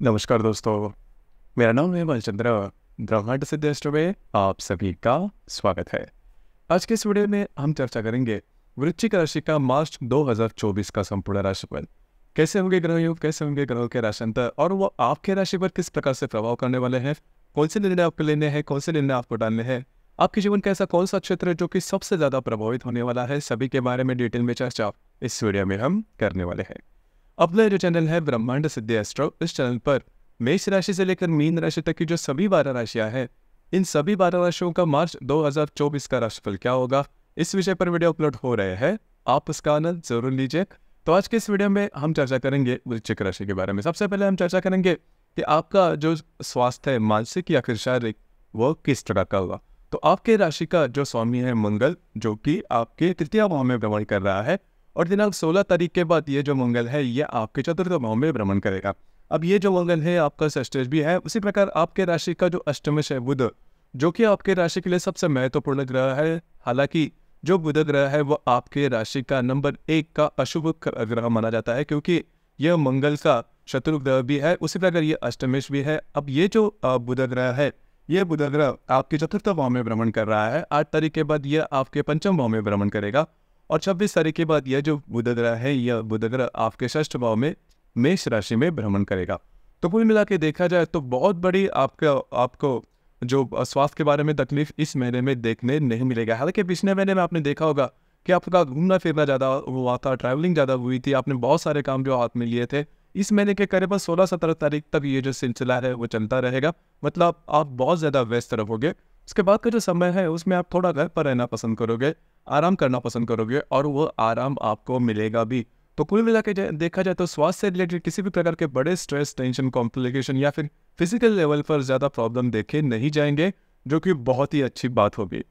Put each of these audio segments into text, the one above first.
नमस्कार दोस्तों, मेरा नाम है मनचंद्र। ब्रह्मांड सिद्धेश्वर में आप सभी का स्वागत है। आज के इस वीडियो में हम चर्चा करेंगे वृश्चिक राशि का मार्च 2024 का संपूर्ण राशिफल। कैसे होंगे ग्रह योग, कैसे होंगे ग्रहों के राशिअंतर और वो आपके राशि पर किस प्रकार से प्रभाव करने वाले हैं, कौन से निर्णय आपको लेने हैं, कौन से निर्णय आपको डालने हैं, आपके जीवन का ऐसा कौन सा क्षेत्र है जो कि सबसे ज्यादा प्रभावित होने वाला है, सभी के बारे में डिटेल में चर्चा इस वीडियो में हम करने वाले हैं। अपना जो चैनल है ब्रह्मांड सिद्धि एस्ट्रो, इस चैनल पर मेष राशि से लेकर मीन राशि तक की जो सभी 12 राशियां हैं, इन सभी 12 राशियों का मार्च 2024 का राशिफल क्या होगा, इस विषय पर वीडियो अपलोड हो रहे हैं। आप उसका आनंद जरूर लीजिए। तो आज के इस वीडियो में हम चर्चा करेंगे वृश्चिक राशि के बारे में। सबसे पहले हम चर्चा करेंगे कि आपका जो स्वास्थ्य है, मानसिक या फिर शारीरिक, वो किस तरह का होगा। तो आपके राशि का जो स्वामी है मंगल, जो कि आपके तृतीय भाव में भ्रमण कर रहा है और दिनांक 16 तारीख के बाद ये जो मंगल है ये आपके चतुर्थ भाव में भ्रमण करेगा। अब ये जो मंगल है आपका षष्ठेश भी है। उसी प्रकार आपके राशि का जो अष्टमेश है बुध, जो कि आपके राशि के लिए सबसे महत्वपूर्ण ग्रह है। हालांकि जो बुध ग्रह है वो आपके राशि का नंबर 1 का अशुभ ग्रह माना जाता है, क्योंकि यह मंगल का शत्रु ग्रह भी है। उसी प्रकार ये अष्टमेश भी है। अब ये जो बुध ग्रह है, ये बुध ग्रह आपके चतुर्थ भाव में भ्रमण कर रहा है। 8 तारीख के बाद यह आपके पंचम भाव में भ्रमण करेगा और 26 तारीख के बाद यह जो बुध ग्रह है, यह बुध ग्रह आपके षष्ठ भाव में मेष राशि में भ्रमण करेगा। तो कुल मिला के देखा जाए तो बहुत बड़ी आपको जो स्वास्थ्य के बारे में तकलीफ इस महीने में देखने नहीं मिलेगा। हालांकि पिछले महीने में आपने देखा होगा कि आपका घूमना फिरना ज़्यादा हुआ था, ट्रैवलिंग ज़्यादा हुई थी, आपने बहुत सारे काम जो हाथ में लिए थे। इस महीने के करीबन 16-17 तारीख तक ये जो सिलसिला है वो चलता रहेगा। मतलब आप बहुत ज़्यादा व्यस्त रहोगे। उसके बाद का जो समय है उसमें आप थोड़ा घर पर रहना पसंद करोगे, आराम करना पसंद करोगे और वो आराम आपको मिलेगा भी। तो कुल मिला के देखा जाए तो स्वास्थ्य से रिलेटेड किसी भी प्रकार के बड़े स्ट्रेस, टेंशन, कॉम्प्लिकेशन या फिर फिजिकल लेवल पर ज़्यादा प्रॉब्लम देखे नहीं जाएंगे, जो कि बहुत ही अच्छी बात होगी।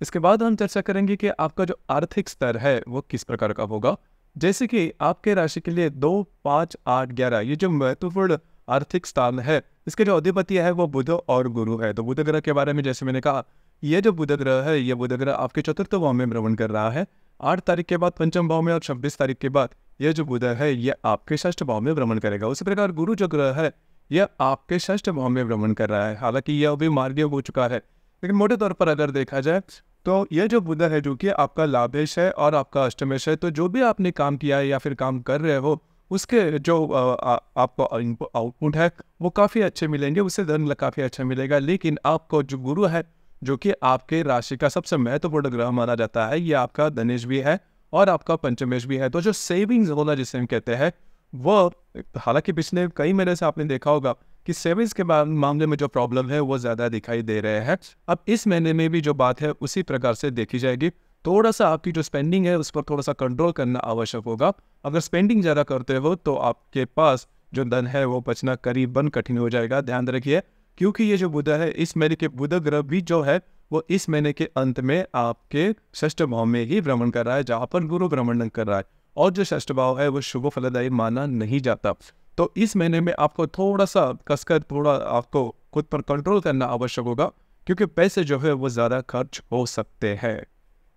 इसके बाद हम चर्चा करेंगे कि आपका जो आर्थिक स्तर है वो किस प्रकार का होगा। जैसे कि आपके राशि के लिए 2, 5, 8, 11 ये जो महत्वपूर्ण आर्थिक स्थान है, इसके जो अधिपति है वो बुध और गुरु है। तो बुध ग्रह के बारे में जैसे मैंने कहा, ये जो बुध ग्रह है, ये बुध ग्रह आपके चतुर्थ भाव में भ्रमण कर रहा है। 8 तारीख के बाद पंचम भाव में और 26 तारीख के बाद ये जो बुध है ये आपके षष्ठ भाव में भ्रमण करेगा। उसी प्रकार गुरु जो ग्रह है यह आपके षष्ठ भाव में भ्रमण कर रहा है। हालांकि यह अभी मार्गीय हो चुका है, लेकिन मोटे तौर पर अगर देखा जाए तो यह जो बुध है, जो कि आपका लाभेश है और आपका अष्टमेश है, तो जो भी आपने काम किया है या फिर काम कर रहे हो उसके जो आपको आउटपुट है वो काफ़ी अच्छे मिलेंगे, उससे धन काफ़ी अच्छा मिलेगा। लेकिन आपको जो गुरु है, जो कि आपके राशि का सबसे महत्वपूर्ण ग्रह माना जाता है, ये आपका धनेश भी है और आपका पंचमेश भी है। तो जो सेविंग्स होना जिसे हम कहते हैं वो, हालांकि पिछले कई महीने से आपने देखा होगा कि सेविंग्स के मामले में जो प्रॉब्लम है वो ज़्यादा दिखाई दे रहे हैं। अब इस महीने में भी जो बात है उसी प्रकार से देखी जाएगी। थोड़ा सा आपकी जो स्पेंडिंग है उस पर थोड़ा सा कंट्रोल करना आवश्यक होगा। अगर स्पेंडिंग ज़्यादा करते हो तो आपके पास जो धन है वो बचना करीबन कठिन हो जाएगा। ध्यान रखिए, क्योंकि ये जो बुध है, इस महीने के बुध ग्रह भी जो है वो इस महीने के अंत में आपके षष्ठ भाव में ही भ्रमण कर रहा है, जहाँ पर गुरु भ्रमण कर रहा है। और जो षष्ठ भाव है वो शुभ फलदायी माना नहीं जाता। तो इस महीने में आपको थोड़ा सा कसकर, थोड़ा आपको खुद पर कंट्रोल करना आवश्यक होगा, क्योंकि पैसे जो है वो ज़्यादा खर्च हो सकते हैं।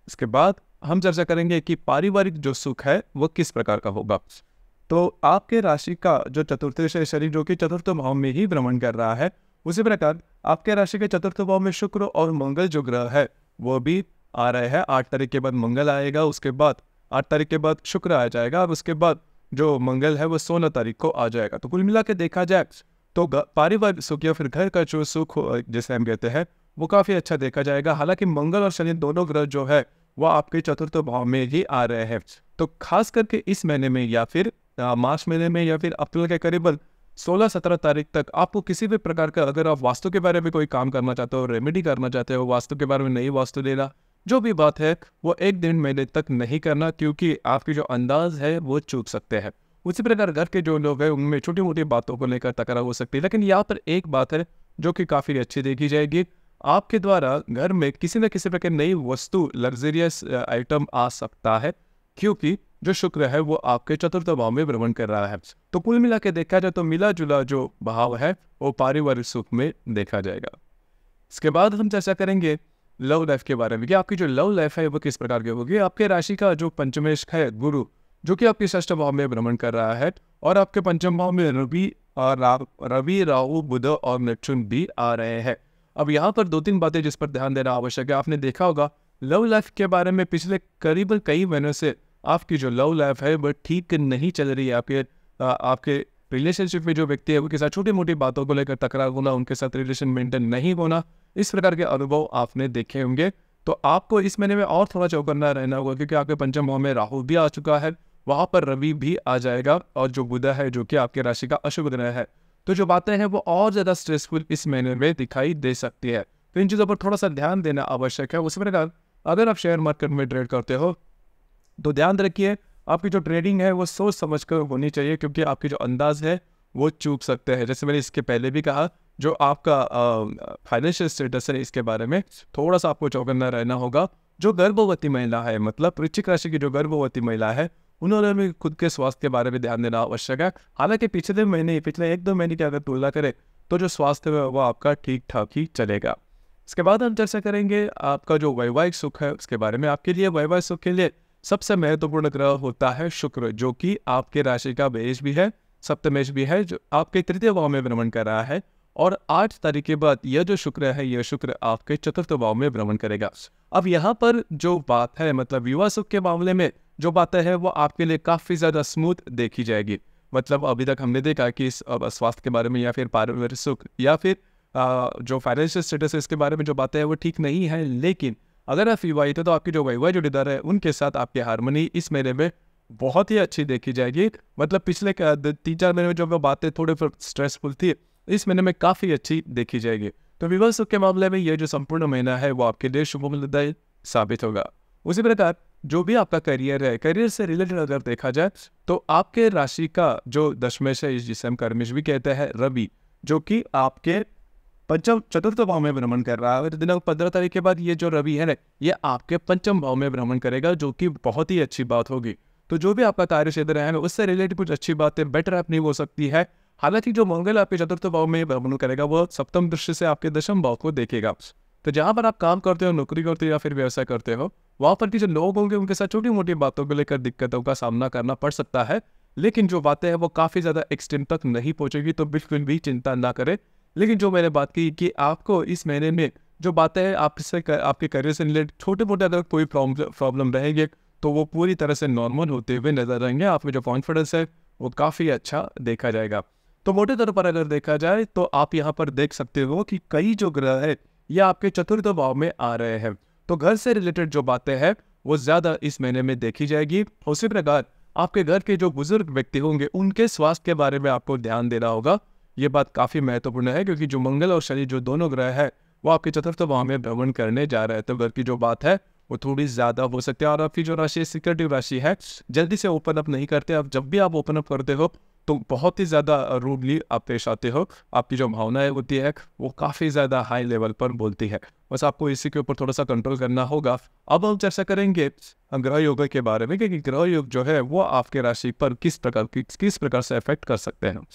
इसके बाद हम चर्चा करेंगे कि पारिवारिक जो सुख है वो किस प्रकार का होगा। तो आपके राशि का जो चतुर्थ शनि, जो कि चतुर्थ भाव में ही भ्रमण कर रहा है, उसी प्रकार आपके राशि के चतुर्थ भाव में शुक्र और मंगल जो ग्रह है वो भी आ रहे हैं। 8 तारीख के बाद मंगल आएगा, उसके बाद 8 तारीख के बाद शुक्र आ जाएगा और उसके बाद जो मंगल है वो 16 तारीख को आ जाएगा। तो कुल मिला के देखा जाए तो पारिवारिक सुख या फिर घर का जो सुख जैसे हम कहते हैं वो काफ़ी अच्छा देखा जाएगा। हालांकि मंगल और शनि दोनों ग्रह जो है वो आपके चतुर्थ भाव में ही आ रहे हैं। तो खास करके इस महीने में या फिर मार्च महीने में या फिर अप्रैल के करीबन 16-17 तारीख तक आपको किसी भी प्रकार का, अगर आप वास्तु के बारे में कोई काम करना चाहते हो, रेमेडी करना चाहते हो, वास्तु के बारे में नई वास्तु लेना, जो भी बात है वो 1 महीने तक नहीं करना, क्योंकि आपकी जो अंदाज है वो चूक सकते हैं। उसी प्रकार घर के जो लोग हैं उनमें छोटी मोटी बातों को लेकर तकरार हो सकती है। लेकिन यहाँ पर एक बात है जो कि काफ़ी अच्छी देखी जाएगी, आपके द्वारा घर में किसी न किसी प्रकार नई वस्तु, लग्जरियस आइटम आ सकता है, क्योंकि जो शुक्र है वो आपके चतुर्थ भाव में भ्रमण कर रहा है। तो कुल मिला के देखा जाए तो मिला जुला जो भाव है वो पारिवारिक सुख में देखा जाएगा। इसके बाद हम चर्चा करेंगे लव लाइफ के बारे में कि आपकी जो लव लाइफ है वो किस प्रकार की होगी। आपके राशि का जो पंचमेश है गुरु, जो कि आपके षष्ठ भाव में भ्रमण कर रहा है, और आपके पंचम भाव में रवि और रवि, राहु, बुध और नेपच्यून भी आ रहे हैं। अब यहाँ पर 2-3 बातें जिस पर ध्यान देना आवश्यक है। आपने देखा होगा लव लाइफ के बारे में पिछले करीबन कई महीनों से आपकी जो लव लाइफ है वो ठीक नहीं चल रही है। आपके रिलेशनशिप में जो व्यक्ति है उनके साथ छोटी मोटी बातों को लेकर तकरार होना, उनके साथ रिलेशन मेंटेन नहीं होना, इस प्रकार के अनुभव आपने देखे होंगे। तो आपको इस महीने में और थोड़ा चौकन्ना रहना होगा, क्योंकि आपके पंचम भाव में राहु भी आ चुका है, वहां पर रवि भी आ जाएगा, और जो बुध है जो कि आपके राशि का अशुभ ग्रह है। तो जो बातें हैं वो और ज्यादा स्ट्रेसफुल इस महीने में दिखाई दे सकती है। तो इन चीजों पर थोड़ा सा ध्यान देना आवश्यक है। उसी प्रकार अगर आप शेयर मार्केट में ट्रेड करते हो तो ध्यान रखिए आपकी जो ट्रेडिंग है वो सोच समझकर होनी चाहिए, क्योंकि आपकी जो अंदाज है वो चूक सकते हैं। जैसे मैंने इसके पहले भी कहा, जो आपका फाइनेंशियल स्टेटस है इसके बारे में थोड़ा सा आपको चौकन्ना रहना होगा। जो गर्भवती महिला है, मतलब वृश्चिक राशि की जो गर्भवती महिला है, उन्होंने भी खुद के स्वास्थ्य के बारे में ध्यान देना आवश्यक है। हालांकि पिछले 1-2 महीने की अगर तुलना करें तो जो स्वास्थ्य है वो आपका ठीक ठाक ही चलेगा। इसके बाद हम चर्चा करेंगे आपका जो वैवाहिक सुख है उसके बारे में। आपके लिए वैवाहिक सुख के लिए सबसे महत्वपूर्ण ग्रह होता है शुक्र, जो कि आपके राशि का बेश भी है, सप्तमेश भी है, जो आपके तृतीय भाव में भ्रमण कर रहा है। और 8 तारीख के बाद यह जो शुक्र है, यह शुक्र आपके चतुर्थ भाव में भ्रमण करेगा। अब यहाँ पर जो बात है, मतलब विवाह सुख के मामले में जो बातें हैं वो आपके लिए काफी ज्यादा स्मूथ देखी जाएगी। मतलब अभी तक हमने देखा कि स्वास्थ्य के बारे में या फिर पारिवारिक सुख या फिर जो फाइनेंशियल स्टेटस है इसके बारे में जो बातें हैं वो ठीक नहीं है। लेकिन अगर आप विवाहित है तो आपकी जो वैवाहिक जोड़ीदार है उनके साथ आपकी हार्मनी इस महीने में बहुत ही अच्छी देखी जाएगी। मतलब पिछले 3-4 महीने में जो बातें थोड़े स्ट्रेसफुल थी, इस महीने में काफी अच्छी देखी जाएगी। तो विवाह सुख के मामले में ये जो संपूर्ण महीना है वो आपके लिए शुभफलदायी साबित होगा। उसी प्रकार जो भी आपका करियर है, करियर से रिलेटेड अगर देखा जाए तो आपके राशि का जो दशमेश है, जिसे हम कर्मेश भी कहते हैं, रवि, जो कि आपके पंचम चतुर्थ भाव में भ्रमण कर रहा है। दिनांक 15 तारीख के बाद ये जो रवि है ना, ये आपके पंचम भाव में भ्रमण करेगा, जो कि बहुत ही अच्छी बात होगी। तो जो भी आपका कार्य क्षेत्र है उससे रिलेटेड कुछ अच्छी बातें बेटर अपनी हो सकती है। हालांकि जो मंगल आपके चतुर्थ भाव में भ्रमण करेगा वो सप्तम दृष्टि से आपके दशम भाव को देखेगा। तो जहां पर आप काम करते हो, नौकरी करते हो या फिर व्यवसाय करते हो, वहां पर के जो लोग होंगे उनके साथ छोटी मोटी बातों को लेकर दिक्कतों का सामना करना पड़ सकता है। लेकिन जो बातें हैं वो काफी ज्यादा एक्सटेंड तक नहीं पहुंचेगी, तो बिल्कुल भी चिंता ना करें। लेकिन जो मैंने बात की कि आपको इस महीने में जो बातें हैं आपके करियर से रिलेटेड छोटे मोटे अगर कोई प्रॉब्लम रहेंगे तो वो पूरी तरह से नॉर्मल होते हुए नजर आएंगे। आप में जो कॉन्फिडेंस है वो काफी अच्छा देखा जाएगा। तो मोटे तौर पर अगर देखा जाए तो आप यहाँ पर देख सकते हो कि कई जो ग्रह है ये आपके चतुर्थ भाव में आ रहे हैं। तो घर से रिलेटेड जो बातें हैं वो ज्यादा इस महीने में देखी जाएगी। उसी प्रकार आपके घर के जो बुजुर्ग व्यक्ति होंगे उनके स्वास्थ्य के बारे में आपको ध्यान देना होगा। ये बात काफी महत्वपूर्ण है, क्योंकि जो मंगल और शनि जो दोनों ग्रह है वो आपके चतुर्थ भाव में भ्रमण करने जा रहे हैं। तो घर की जो बात है वो थोड़ी ज्यादा हो सकती है। और आपकी जो राशि सिक्योरिटी राशि है, जल्दी से ओपन अप नहीं करते आप। जब भी आप ओपन अप करते हो तो बहुत ही ज्यादा रूडली आप पेश आते हो। आपकी जो भावनाएं होती है वो काफी ज्यादा हाई लेवल पर बोलती है। बस आपको इसी के ऊपर थोड़ा सा कंट्रोल करना होगा। अब हम चर्चा करेंगे ग्रह योग के बारे में, क्योंकि ग्रह योग जो है वो आपके राशि पर किस प्रकार से इफेक्ट कर सकते हैं।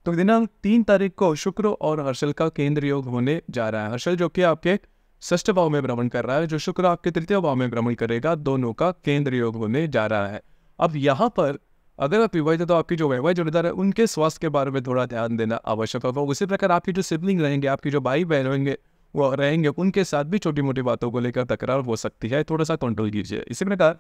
तो दिनांक 3 तारीख को शुक्र और हर्षल का केंद्र योग होने जा रहा है। हर्षल जो कि आपके षष्ठ भाव में भ्रमण कर रहा है, जो शुक्र आपके तृतीय भाव में भ्रमण करेगा, दोनों का केंद्र योग होने जा रहा है। अब यहाँ पर अगर आप विवाहित है तो आपकी जो वैवाहिक जोड़ीदार है उनके स्वास्थ्य के बारे में थोड़ा ध्यान देना आवश्यक होगा। उसी प्रकार आपकी जो सिबलिंग रहेंगे, आपकी जो भाई बहन होंगे वो रहेंगे, उनके साथ भी छोटी मोटी बातों को लेकर तकरार हो सकती है, थोड़ा सा कंट्रोल कीजिए। इसी प्रकार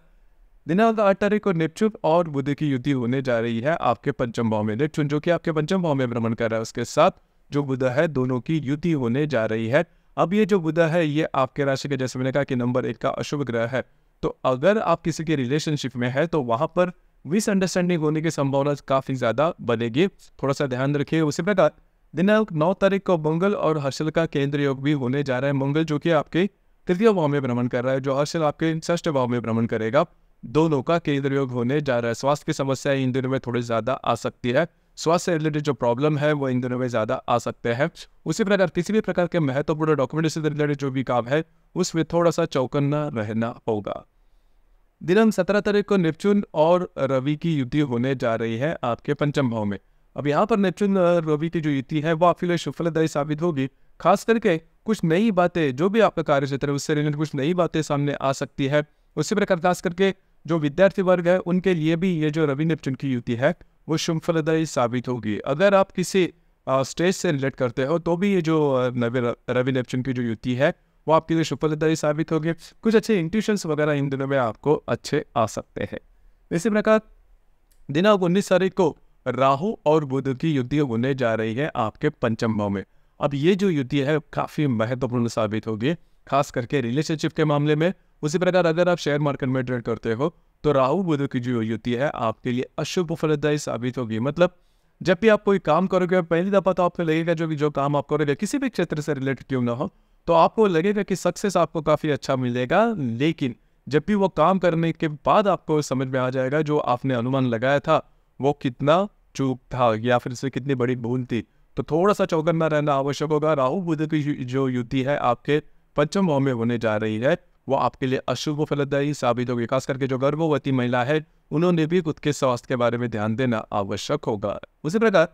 दिनांक 8 तारीख को नेपच्यून और बुध की युति होने जा रही है आपके पंचम भाव में। नेपच्यून जो कि आपके पंचम भाव में भ्रमण कर रहा है, उसके साथ जो बुध है दोनों की युति होने जा रही है। अब ये जो बुध है ये आपके राशि के, जैसे मैंने कहा कि नंबर 1 का अशुभ ग्रह है। तो अगर आप किसी के रिलेशनशिप में है तो वहां पर मिसअंडरस्टैंडिंग होने की संभावना काफी ज्यादा बनेगी, थोड़ा सा ध्यान रखिए। उसी प्रकार दिनांक 9 तारीख को मंगल और हर्षल का केंद्र योग भी होने जा रहा है। मंगल जो कि आपके तृतीय भाव में भ्रमण कर रहा है, जो हर्षल आपके षष्ठ भाव में भ्रमण करेगा, दोनों का केंद्र योग होने जा रहा है। स्वास्थ्य की समस्याएं इन दिनों में थोड़ी ज्यादा आ सकती है। स्वास्थ्य से रिलेटेड जो प्रॉब्लम है वो इन दिनों में ज्यादा आ सकते हैं। उसी प्रकार किसी भी प्रकार के महत्वपूर्ण डॉक्यूमेंटेशन से रिलेटेड जो भी काम है उसमें थोड़ा सा चौकन्ना रहना होगा। दिनांक 17 तारीख को नेपच्यून और रवि की युति होने जा रही है आपके पंचम भाव में। अब यहाँ पर नेपच्यून और रवि की जो युति है वो आपके लिए शुभफलदायी साबित होगी। खास करके कुछ नई बातें, जो भी आपका कार्य क्षेत्र है उससे रिलेटेड कुछ नई बातें सामने आ सकती है। उसी प्रकार खास करके जो विद्यार्थी वर्ग है उनके लिए भी ये जो रवि नेपच्यून की युति है वो शुभ फलदायी साबित होगी। अगर आप किसी स्टेज से रिलेट करते हो तो भी ये जो रवि नेपच्यून की जो युति है वो आपके लिए शुभ फलदायी साबित होगी। कुछ अच्छे इंट्यूशंस वगैरह इन दिनों में आपको अच्छे आ सकते हैं। इसी प्रकार दिनांक 19 तारीख को राहु और बुध की युति होने जा रही है आपके पंचम भाव में। अब ये जो युति है काफ़ी महत्वपूर्ण साबित होगी, खास करके रिलेशनशिप के मामले में। उसी प्रकार अगर आप शेयर मार्केट में ट्रेड करते हो तो राहु बुध की जो युति है आपके लिए अशुभ फलदायी साबित होगी। मतलब जब भी आप कोई काम करोगे पहली दफ़ा तो आपको लगेगा जो काम आप करोगे किसी भी क्षेत्र से रिलेटेड क्यों ना हो तो आपको लगेगा कि सक्सेस आपको काफ़ी अच्छा मिलेगा। लेकिन जब भी वो काम करने के बाद आपको समझ में आ जाएगा जो आपने अनुमान लगाया था वो कितना चूक था या फिर इसमें कितनी बड़ी भूल थी, तो थोड़ा सा चौकन्ना रहना आवश्यक होगा। राहु बुध की जो युति है आपके पंचम भाव में होने जा रही है वो आपके लिए अशुभ फलदायी साबित होगी। खास करके जो गर्भवती महिला है उन्होंने भी खुद के स्वास्थ्य के बारे में ध्यान देना आवश्यक होगा। उसी प्रकार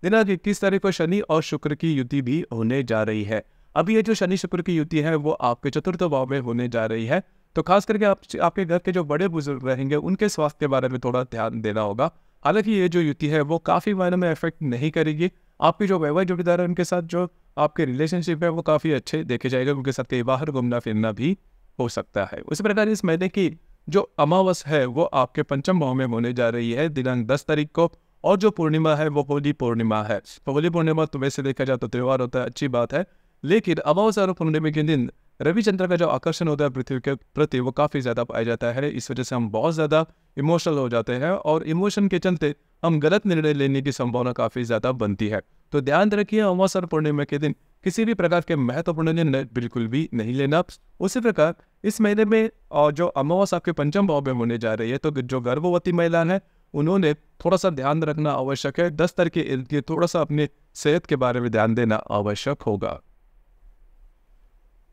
दिनांक 21 तारीख को शनि और शुक्र की युति भी होने जा रही है। अभी ये जो शनि शुक्र की युति है वो आपके चतुर्थ भाव में होने जा रही है, तो खास करके आपके घर के जो बड़े बुजुर्ग रहेंगे उनके स्वास्थ्य के बारे में थोड़ा ध्यान देना होगा। हालांकि ये जो युति है वो काफ़ी मायनों में इफेक्ट नहीं करेगी। आपके जो वैवाहिक जोड़ीदार है उनके साथ जो आपके रिलेशनशिप है वो काफ़ी अच्छे देखे जाएगा, उनके साथ कहीं बाहर घूमना फिरना भी हो सकता है। उसी प्रकार इस महीने की जो अमावस है वो आपके पंचम भाव में होने जा रही है दिनांक 10 तारीख को, और जो पूर्णिमा है वो होली पूर्णिमा है। तो होली पूर्णिमा तो वैसे देखा जाए तो त्यौहार होता है, अच्छी बात है, लेकिन अमावस्या और पूर्णिमा के दिन रविचंद्र का जो आकर्षण होता है पृथ्वी के प्रति वो काफ़ी ज़्यादा पाया जाता है। इस वजह से हम बहुत ज़्यादा इमोशनल हो जाते हैं और इमोशन के चलते हम गलत निर्णय लेने की संभावना काफ़ी ज़्यादा बनती है। तो ध्यान रखिए अमावस्या और पूर्णिमा के दिन किसी भी प्रकार के महत्वपूर्ण निर्णय बिल्कुल भी नहीं लेना। उसी प्रकार इस महीने में जो अमावस्या आपके पंचम भाव में होने जा रही है तो जो गर्भवती महिला है उन्होंने थोड़ा सा ध्यान रखना आवश्यक है। 10 तारीख के इर्द गिर्द थोड़ा सा अपनी सेहत के बारे में ध्यान देना आवश्यक होगा।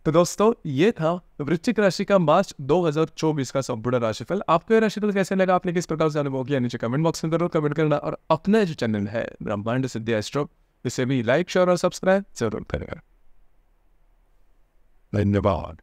तो दोस्तों ये था वृश्चिक राशि का मार्च 2024 का संपूर्ण राशिफल। आपको ये राशिफल कैसे लगा, आपने किस प्रकार से अनुभव किया, नीचे कमेंट बॉक्स में जरूर कमेंट करना, और अपना जो चैनल है ब्रह्मांड सिद्धि एस्ट्रो इसे भी लाइक शेयर और सब्सक्राइब जरूर करेगा। धन्यवाद।